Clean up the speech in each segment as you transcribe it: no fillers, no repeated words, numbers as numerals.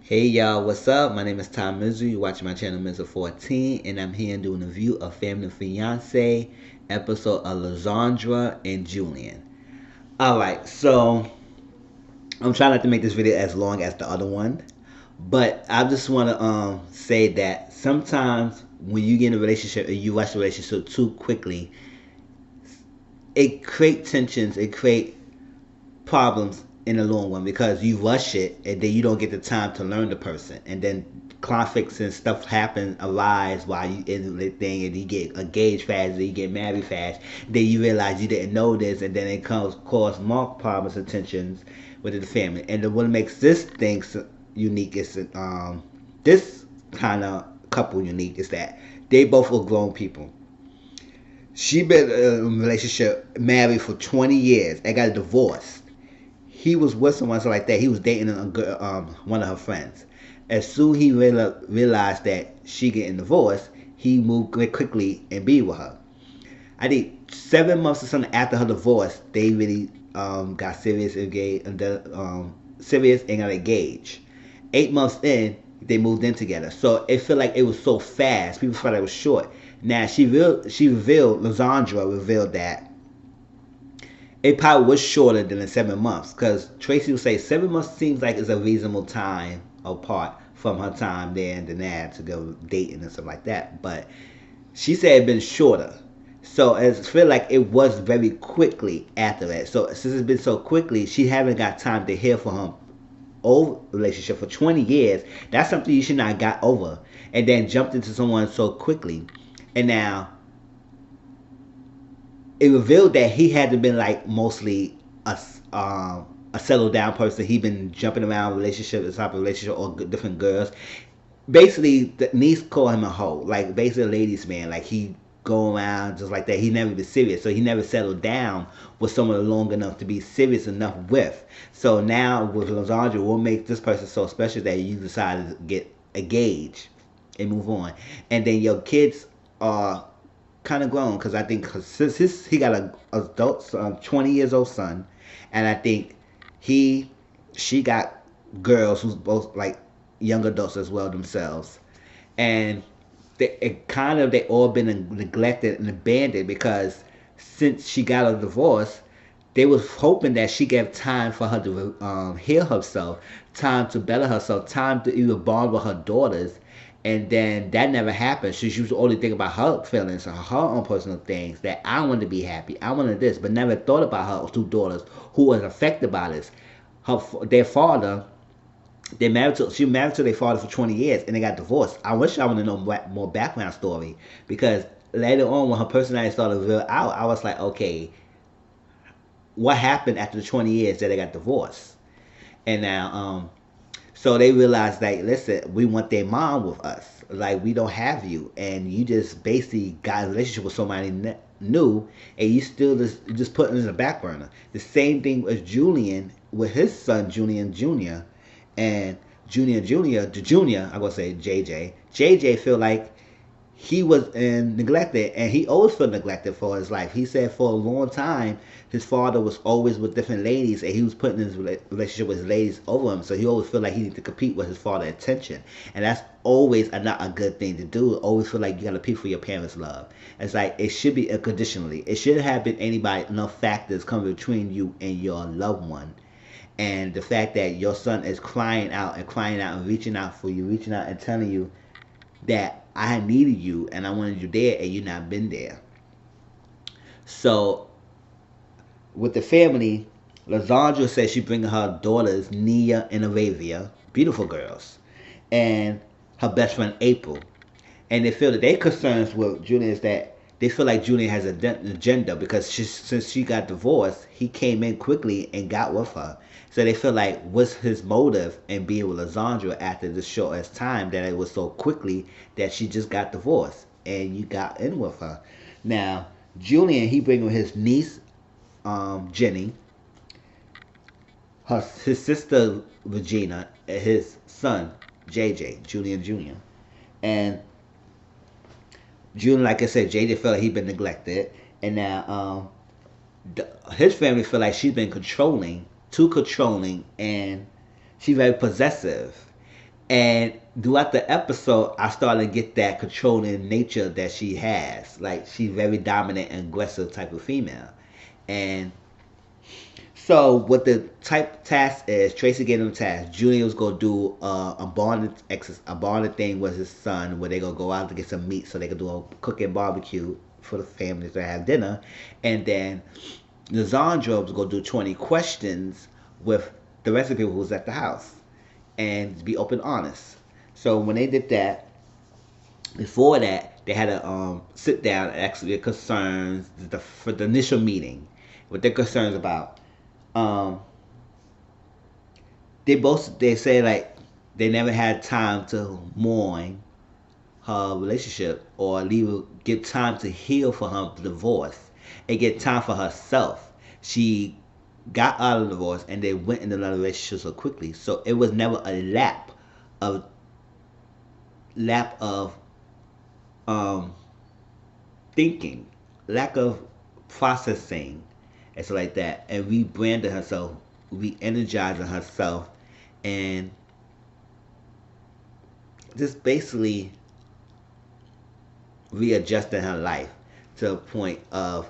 Hey y'all, what's up? My name is Tom Mizu. You're watching my channel Mizu14, and I'm here doing a review of Family Fiance episode of Lazuandra and Julian. Alright, so I'm trying not to make this video as long as the other one, but I just want to say that sometimes when you get in a relationship and you rush a relationship too quickly, it creates tensions, it creates problems in the long run because you rush it and then you don't get the time to learn the person, and then conflicts and stuff happen arise while you in the thing, and you get engaged fast, and you get married fast, then you realize you didn't know this, and then it comes cause more problems and tensions within the family. And then what makes this thing unique is this kind of couple unique is that they both are grown people. She been in a relationship married for 20 years and got divorced. He was with someone so like that. He was dating one of her friends. As soon he realized that she getting divorced, he moved quickly and be with her. I think 7 months or something after her divorce, they really got serious and got engaged. 8 months in, they moved in together. So it felt like it was so fast. People thought it was short. Now Lazuandra revealed that it probably was shorter than the 7 months, because Tracy would say 7 months seems like it's a reasonable time apart from her time there in the NAB to go dating and stuff like that. But she said it had been shorter. So I feel like it was very quickly after that. So since it's been so quickly, she haven't got time to heal from her old relationship for 20 years. That's something you should not have got over. And then jumped into someone so quickly. And now it revealed that he had been like mostly a settled down person. He been jumping around relationship, type of relationship, or different girls. Basically, the niece called him a hoe, like basically a ladies' man. Like he go around just like that. He never been serious, so he never settled down with someone long enough to be serious enough with. So now with Lazuandra, what makes this person so special that you decided to get engaged and move on, and then your kids are kind of grown, because I think since he got a adult son, 20 years old son, and I think she got girls who's both like young adults as well themselves, and they all been neglected and abandoned, because since she got a divorce, they was hoping that she gave time for her to heal herself, time to better herself, time to even bond with her daughters. And then that never happened. She was only thinking about her feelings and her own personal things, that I wanted to be happy, I wanted this, but never thought about her two daughters who was affected by this. Their father, she married to their father for 20 years and they got divorced. I wish I want to know more background story, because later on when her personality started to reveal out, I was like, okay, what happened after the 20 years that they got divorced? And now, so they realized, like, listen, we want their mom with us. Like, we don't have you, and you just basically got in a relationship with somebody new, and you still just putting it in the back burner. The same thing with Julian, with his son Julian Jr. and Julian Jr. The Junior, I'm gonna say JJ. JJ feel like he was neglected, and he always felt neglected for his life. He said for a long time his father was always with different ladies, and he was putting his relationship with his ladies over him, so he always felt like he needed to compete with his father's attention, and that's always not a good thing to do. Always feel like you gotta compete for your parents' love. It's like it should be unconditionally. It shouldn't have been anybody, enough factors coming between you and your loved one. And the fact that your son is crying out and reaching out for you, reaching out and telling you that I needed you and I wanted you there, and you not been there. So with the family, Lazuandra says she bringing her daughters Nia and Arabia, beautiful girls, and her best friend April. And they feel that their concerns with Julian is that they feel like Julian has an agenda, because since she got divorced, he came in quickly and got with her. So they feel like, what's his motive in being with Lazuandra after this short time, that it was so quickly that she just got divorced and you got in with her. Now, Julian, he bringing his niece, Jenny, his sister Regina, and his son JJ, Julian Jr. And Julian, like I said, JJ felt like he'd been neglected, and now his family feel like she's been too controlling, and she's very possessive. And throughout the episode, I started to get that controlling nature that she has. Like she's very dominant and aggressive type of female. And so what the type task is, Tracy gave him a task. Julian was gonna do a bonded thing with his son, where they gonna go out to get some meat so they could do a cooking barbecue for the families to have dinner, and then Lazuandra was gonna do 20 questions with the rest of the people who was at the house, and be open, honest. So when they did that, before that, they had to sit down and ask their concerns for the initial meeting, what their concerns about. Um, they say like they never had time to mourn her relationship or get time to heal for her divorce and get time for herself. She got out of the divorce and they went into another relationship so quickly. So it was never a of lap of um, thinking, lack of processing, and stuff like that, and rebranding herself, re-energizing herself, and just basically readjusting her life to a point of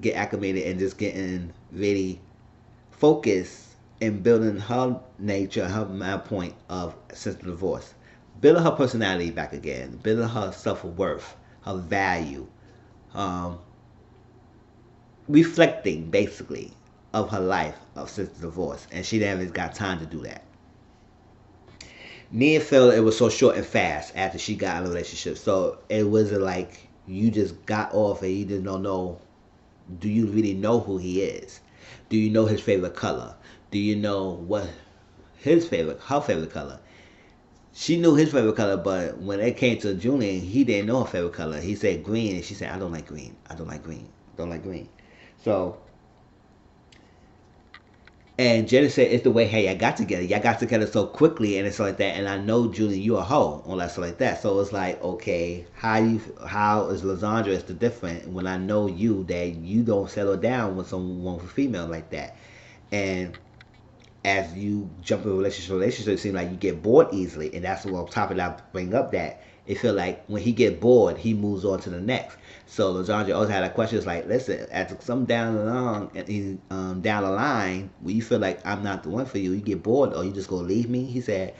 get acclimated and just getting really focused and building her nature, her mind point of since the divorce, building her personality back again, building her self worth, her value, um, reflecting basically of her life of since the divorce, and she never got time to do that. Nia felt it was so short and fast after she got in a relationship, so it wasn't like you just got off and you didn't know. Do you really know who he is? Do you know his favorite color? Do you know what her favorite color? She knew his favorite color, but when it came to Julian, he didn't know her favorite color. He said green, and she said, I don't like green. I don't like green. I don't like green. So, and Jenny said, it's the way, hey, I got together. Y'all got together so quickly, and it's like that. And I know, Julian, you a hoe, all that stuff like that. So it's like, okay, how is Lazuandra is the different when I know you that you don't settle down with someone for female like that. And as you jump in relationship, it seems like you get bored easily, and that's what on top of that bring up that it feel like when he get bored, he moves on to the next. So Lazandra always had a question. It's like, listen, at some down the line, when you feel like I'm not the one for you, you get bored, or you just gonna leave me. He said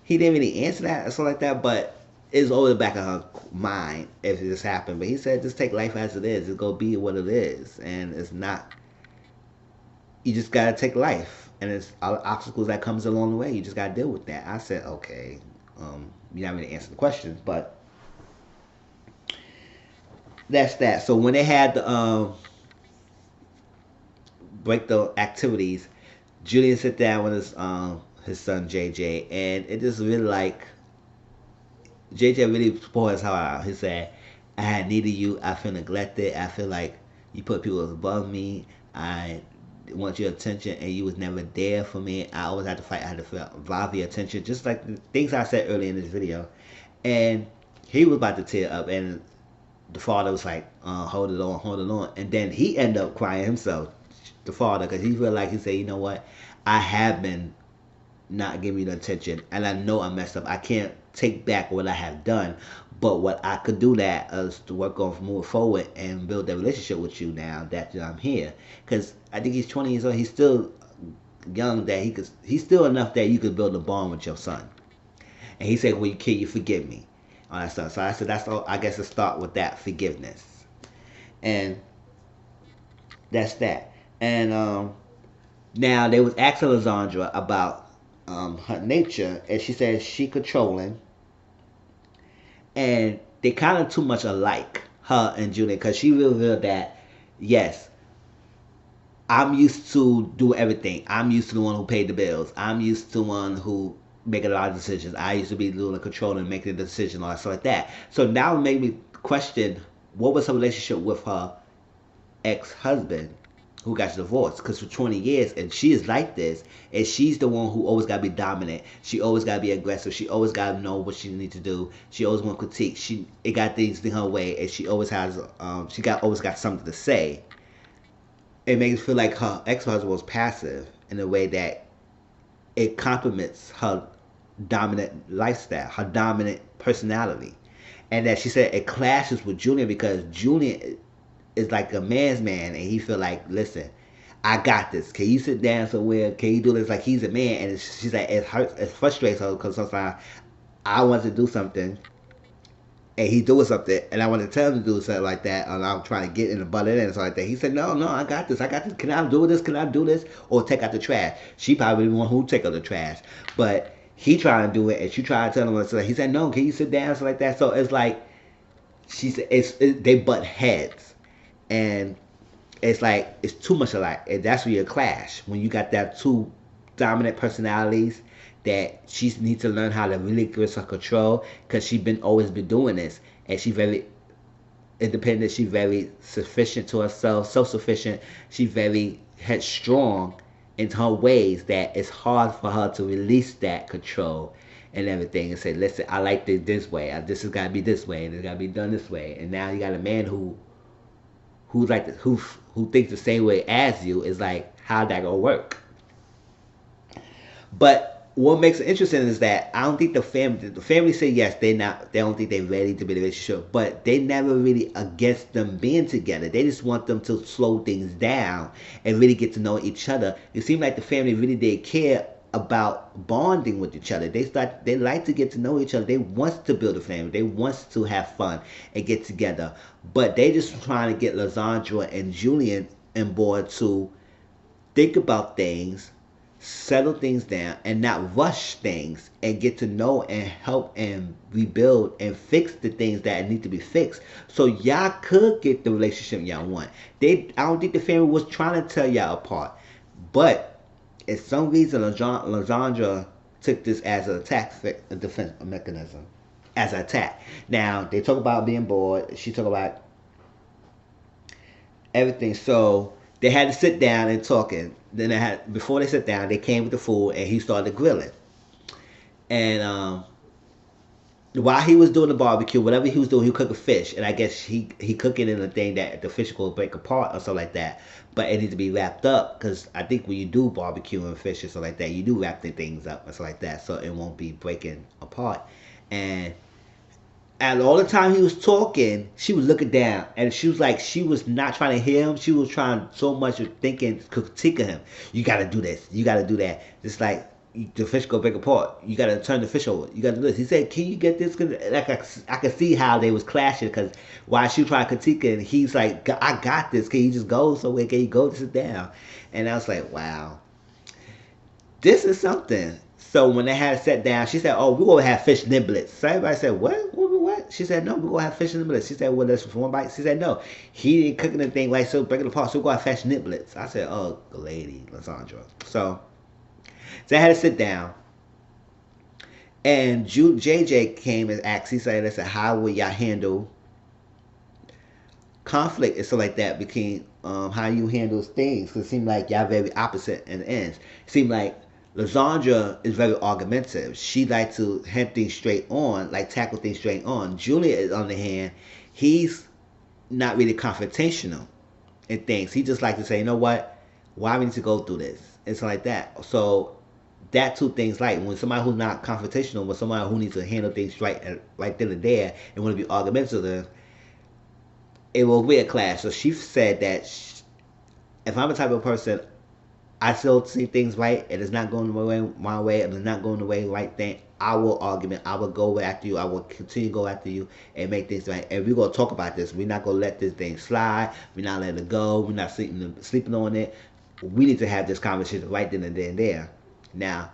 he didn't really answer that or something like that, but it's always back of her mind if it just happened. But he said, just take life as it is. It's gonna be what it is, and it's not. You just gotta take life, and it's all the obstacles that comes along the way. You just gotta deal with that. I said, okay, you not really answer the questions, but that's that. So when they had the break the activities, Julian sit down with his son JJ, and it just really like JJ really poured his heart out. He said, "I had needed you. I feel neglected. I feel like you put people above me. I want your attention, and you was never there for me. I always had to fight. I had to vibe your attention, just like the things I said earlier in this video." And he was about to tear up, and the father was like, hold it on. And then he ended up crying himself, the father, because he felt like he said, you know what? I have been not giving you the attention, and I know I messed up. I can't take back what I have done, but what I could do that is to work on moving forward and build that relationship with you now that I'm here. Because I think he's 20 years old. He's still young that he's still enough that you could build a bond with your son. And he said, well, you forgive me? All that stuff. So I said, that's all. I guess to start with that forgiveness, and that's that. And now they was asking Lazuandra about her nature, and she said she controlling, and they kind of too much alike, her and Julian, because she revealed that yes, I'm used to do everything. I'm used to the one who paid the bills. I'm used to the one who making a lot of decisions. I used to be doing the control and making the decision, all that stuff like that. So now it made me question what was her relationship with her ex-husband who got divorced, because for 20 years, and she is like this, and she's the one who always got to be dominant. She always got to be aggressive. She always got to know what she needs to do. She always want to critique. It got things in her way, and she always has always got something to say. It makes it feel like her ex-husband was passive in a way that it complements her dominant lifestyle, her dominant personality. And that she said it clashes with Julian because Julian is like a man's man, and he feel like, listen, I got this. Can you sit down somewhere? Can you do this? Like he's a man, and she's like, it hurts, it frustrates her because sometimes I want to do something, and he doing something, and I want to tell him to do something like that, and I'm trying to get in the butt in and something like that. He said, no, no, I got this. I got this. Can I do this? Can I do this? Or take out the trash. She probably the one who take out the trash, but he trying to do it, and she trying to tell him what to say. He said, no, can you sit down? Something like that. So it's like she said, they butt heads, and it's like it's too much alike, and that's where you clash when you got that two dominant personalities that she needs to learn how to really give her control because she been always been doing this, and she very independent, she very sufficient to herself, self-sufficient, she very headstrong in her ways that it's hard for her to release that control and everything and say, listen, I like this way, this has got to be this way, and it's got to be done this way. And now you got a man who's like who thinks the same way as you. Is like, how that gonna work? But what makes it interesting is that I don't think the family say yes, they don't think they're ready to be in a relationship, but they never really against them being together. They just want them to slow things down and really get to know each other. It seemed like the family really did care about bonding with each other. They like to get to know each other. They want to build a family. They want to have fun and get together. But they just trying to get Lazuandra and Julian on board to think about things, settle things down, and not rush things, and get to know and help and rebuild and fix the things that need to be fixed, so y'all could get the relationship y'all want. I don't think the family was trying to tell y'all apart, but for some reason, Lasandra took this as an attack, a defense mechanism, as an attack. Now they talk about being bored. She talk about everything. So they had to sit down and talking. Then before they sit down, they came with the food, and he started grilling. And while he was doing the barbecue, whatever he was doing, he cooked a fish, and I guess he cooked it in a thing that the fish will break apart or something like that. But it needs to be wrapped up, because I think when you do barbecue and fish or something like that, you do wrap the things up and stuff like that, so it won't be breaking apart. And all the time he was talking, she was looking down, and she was like, she was not trying to hear him. She was trying so much of thinking, critiquing him. You got to do this. You got to do that. It's like the fish go break apart. You got to turn the fish over. You got to do this. He said, "Can you get this?" Like I could see how they was clashing, because while she was trying to critique it, he's like, "I got this. Can you just go somewhere? Can you go sit down?" And I was like, wow, this is something. So when they had sat down, she said, "Oh, we're gonna have fish niblets." So everybody said, "What?" She said, "No, we're gonna have fish niblets." She said, "Well, that's for one bite." She said, "No, he didn't cook anything right, so break it apart. So we're gonna have fish niblets." I said, "Oh, lady, Lasandra." So they had to sit down, and JJ came and asked. He said, "Listen, how will y'all handle conflict and stuff like that between how you handle things?" Because it seemed like y'all very opposite in the ends. It seemed like Lasandra is very argumentative. She likes to head things straight on, like tackle things straight on. Julian, is on the hand, he's not really confrontational in things. He just like to say, you know what, why we need to go through this? It's like that. So that two things, like when somebody who's not confrontational, when somebody who needs to handle things right then and there and want to be argumentative, it will be a clash. So she said that if I'm the type of person, I still see things right, and it's not going my way, and it's not going the way right thing, I will argument. I will go after you. I will continue to go after you and make things right. And we're gonna talk about this. We're not gonna let this thing slide. We're not letting it go. We're not sleeping on it. We need to have this conversation right then and there. Now,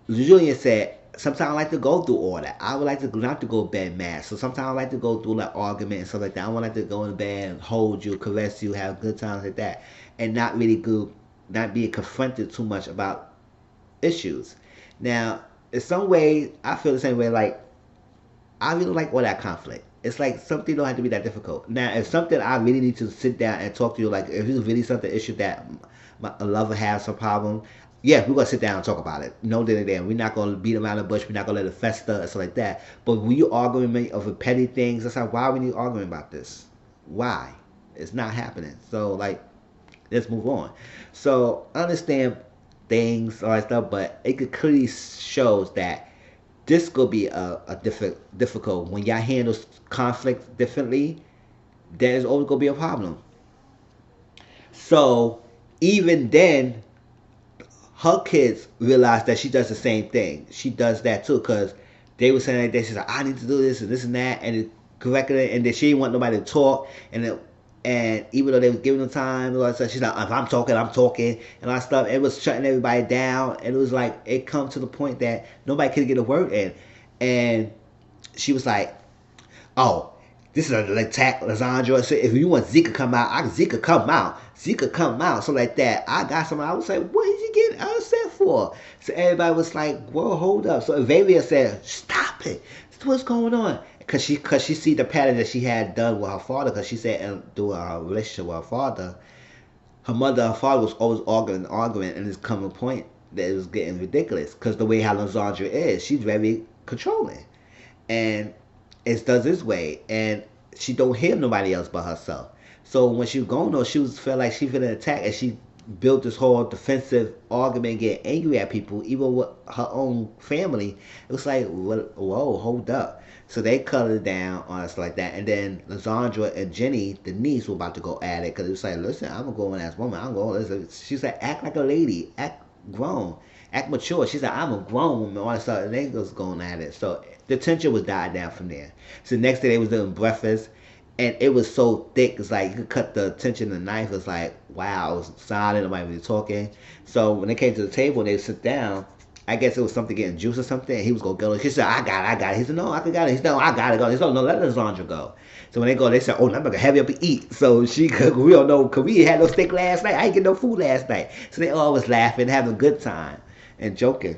Julian said, sometimes I like to go through all that. I would like to not to go to bed mad. So sometimes I like to go through like argument and stuff like that. I would like to go in bed and hold you, caress you, have good times like that, and not really go, not being confronted too much about issues. Now, in some way, I feel the same way. Like, I really like all that conflict. It's like something don't have to be that difficult. Now, if something I really need to sit down and talk to you, like if it's really something issue that a lover has some problem, yeah, we're gonna sit down and talk about it. No, then we're not gonna beat around the bush. We're not gonna let it fester and stuff like that. But when you arguing over petty things, that's like, why are we arguing about this? Why? It's not happening. So like, let's move on. So I understand things, all that stuff, but it could clearly shows that this could be a difficult when y'all handle conflict differently. There's always gonna be a problem. So even then, her kids realize that she does the same thing. She does that too, cause they were saying like that. She's like, I need to do this and this and that, and it corrected it, and then she didn't want nobody to talk, and even though they was giving them time, and all that stuff, she's like, if I'm talking, I'm talking, and all that stuff. It was shutting everybody down, and it was like it come to the point that nobody could get a word in, and she was like, oh, this is an attack, Lazuandra. So if you want Zeke to come out, Zeke come out. Zeke come out. So like that. I got somebody. I was like, what is you getting upset for? So everybody was like, whoa, hold up. So Avavia said, stop it. What's going on? Cause she see the pattern that she had done with her father. Cause she said through her relationship with her father, her mother and her father was always arguing, and it's come a point that it was getting ridiculous. Cause the way how Lazuandra is, she's very controlling, and it does this way, and she don't hear nobody else but herself. So when she was going on, she was felt like she feeling attacked, and she built this whole defensive argument, get angry at people, even with her own family. It was like, whoa, hold up. So they cut it down on us like that, and then Lazandra and Jenny, the niece, were about to go at it because it was like, listen, I'm a grown ass woman. I'm going. Listen. She said, act like a lady, act grown, act mature. She said, I'm a grown woman. All that stuff, and they was going at it. So the tension was died down from there. So the next day they was doing breakfast, and it was so thick. It's like you could cut the tension of the knife. It's like, wow, it was silent. Nobody was talking. So when they came to the table, they sit down. I guess it was something getting juice or something. And he was gonna go. He said, I got it. He said, no, I got it. He said, no, I gotta go. He said, no, let Lazandra go. So when they go, they said, oh, I'm gonna have you up and eat. So she could, we don't know, cause we had no steak last night. I ain't get no food last night. So they all was laughing, having a good time, and joking.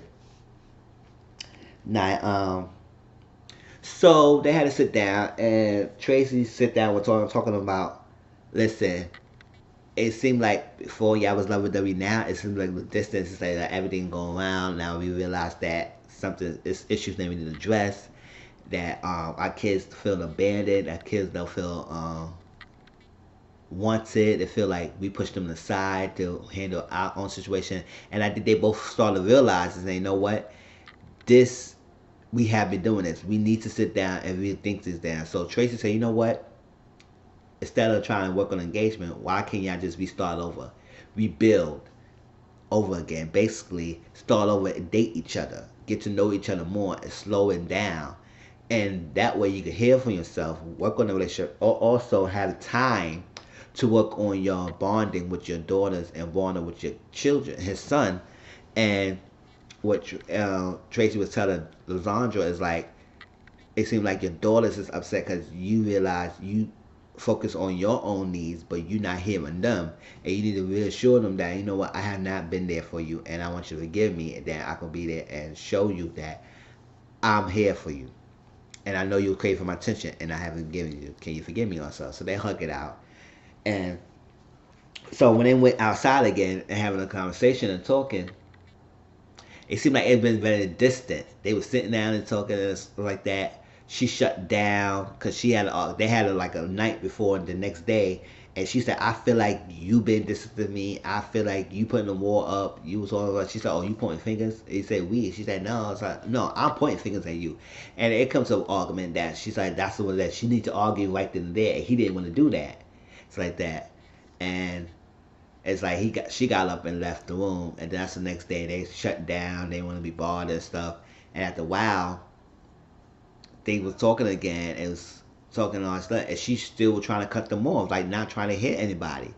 Now, so they had to sit down, and Tracy sit down with talking about, listen, it seemed like before y'all was loving W, now it seems like the distance is like everything going around. Now we realize that something is issues that we need to address. That our kids feel abandoned. Our kids don't feel wanted. They feel like we push them aside to handle our own situation. And I think they both started to realize, and they know what, this we have been doing this. We need to sit down and rethink this down. So Tracy said, you know what? Instead of trying to work on engagement, why can't y'all just restart over? Rebuild over again. Basically, start over and date each other. Get to know each other more and slow it down. And that way you can hear from yourself, work on the relationship, or also have time to work on your bonding with your daughters and bonding with your children, his son. And what Tracy was telling Lazandra is like, it seems like your daughters is upset because you realize you focus on your own needs, but you're not hearing them, and you need to reassure them that, you know what, I have not been there for you, and I want you to forgive me, and that I can be there and show you that I'm here for you, and I know you'll crave for my attention, and I haven't given you. Can you forgive me also? So they hug it out, and so when they went outside again and having a conversation and talking, it seemed like it had been very distant. They were sitting down and talking and stuff like that. She shut down because they had like a night before the next day, and she said, I feel like you been distant to me. I feel like you putting the wall up. You was all about. She said, oh, you pointing fingers? He said, we. She said, no. I was like, no, I'm pointing fingers at you. And it comes to an argument that she's like, that's the one that she need to argue right then and there. And he didn't want to do that. It's like that, and it's like she got up and left the room, and that's the next day they shut down. They want to be bothered and stuff. And after a while, they was talking again and was talking all that stuff, and she still was trying to cut them off, like not trying to hit anybody.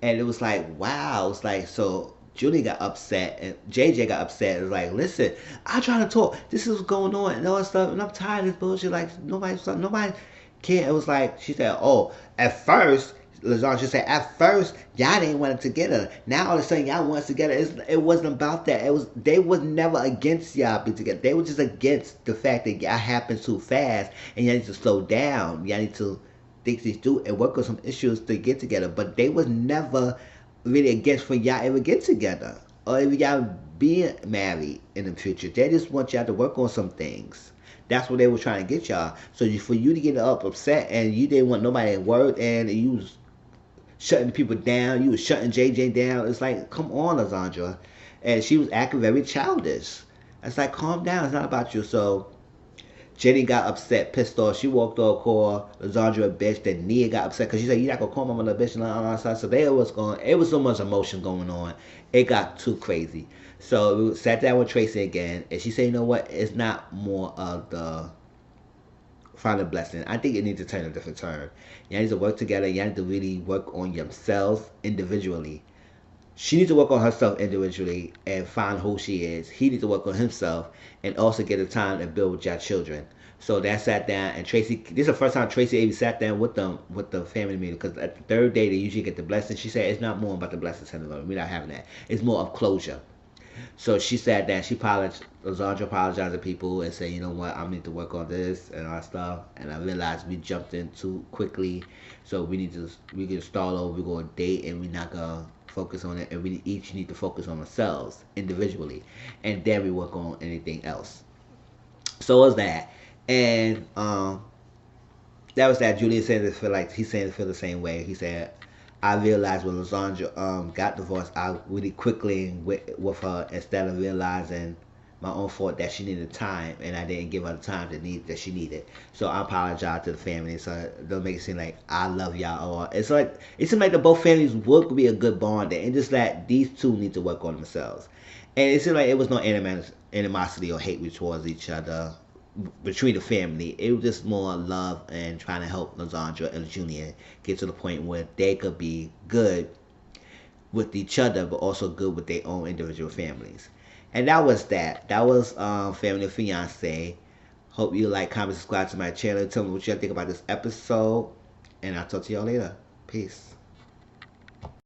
And it was like, wow. It's like, so Julie got upset and JJ got upset. It was like, listen, I'm trying to talk. This is what's going on and all that stuff, and I'm tired of this bullshit. Like nobody cared. It was like, she said, oh, at first. Lazandra said, at first, y'all didn't want it together. Now all of a sudden, y'all want it together. It wasn't about that. They was never against y'all being together. They were just against the fact that y'all happened too fast, and y'all need to slow down. Y'all need to think these through and work on some issues to get together. But they was never really against for y'all ever get together or if y'all being married in the future. They just want y'all to work on some things. That's what they were trying to get y'all. So for you to get upset and you didn't want nobody at work and you was shutting people down. You was shutting JJ down. It's like, come on, Lazandra. and she was acting very childish. It's like, calm down. It's not about you. So Jenny got upset, pissed off. She walked off, called Lazuandra a bitch. Then Nia got upset because she said, "You not gonna call my mother a bitch?" And all that stuff. So there was going. It was so much emotion going on. It got too crazy. So we sat down with Tracy again, and she said, "You know what? It's not more of the final blessing. I think it needs to turn a different turn. You need to work together. You need to really work on yourselves individually. She needs to work on herself individually and find who she is. He needs to work on himself and also get the time to build with your children." So that sat down, and Tracy. This is the first time Tracy even sat down with them with the family meeting, because at the third day they usually get the blessing. She said it's not more about the blessing, Senator. We're not having that. It's more of closure. So she sat down. She apologized. Lazandra apologized to people and said, "You know what? I need to work on this and all that stuff." And I realized we jumped in too quickly, so we can start over. We're gonna date, and we're not gonna focus on it. And we each need to focus on ourselves individually, and then we work on anything else. So it was that, and that was that. Julian said to feel like he's saying to feel the same way. He said, "I realized when Lasonia got divorced, I really quickly went with her instead of realizing my own fault that she needed time, and I didn't give her the time that she needed. So I apologize to the family. So don't make it seem like I love y'all, or it's like it seems like the both families would be a good bond, and just that these two need to work on themselves. And it seemed like it was no animosity or hate towards each other between the family. It was just more love and trying to help Lasonia and Julian get to the point where they could be good with each other, but also good with their own individual families. And that was that. That was Family Fiance. Hope you like, comment, subscribe to my channel. Tell me what you think about this episode. And I'll talk to y'all later. Peace.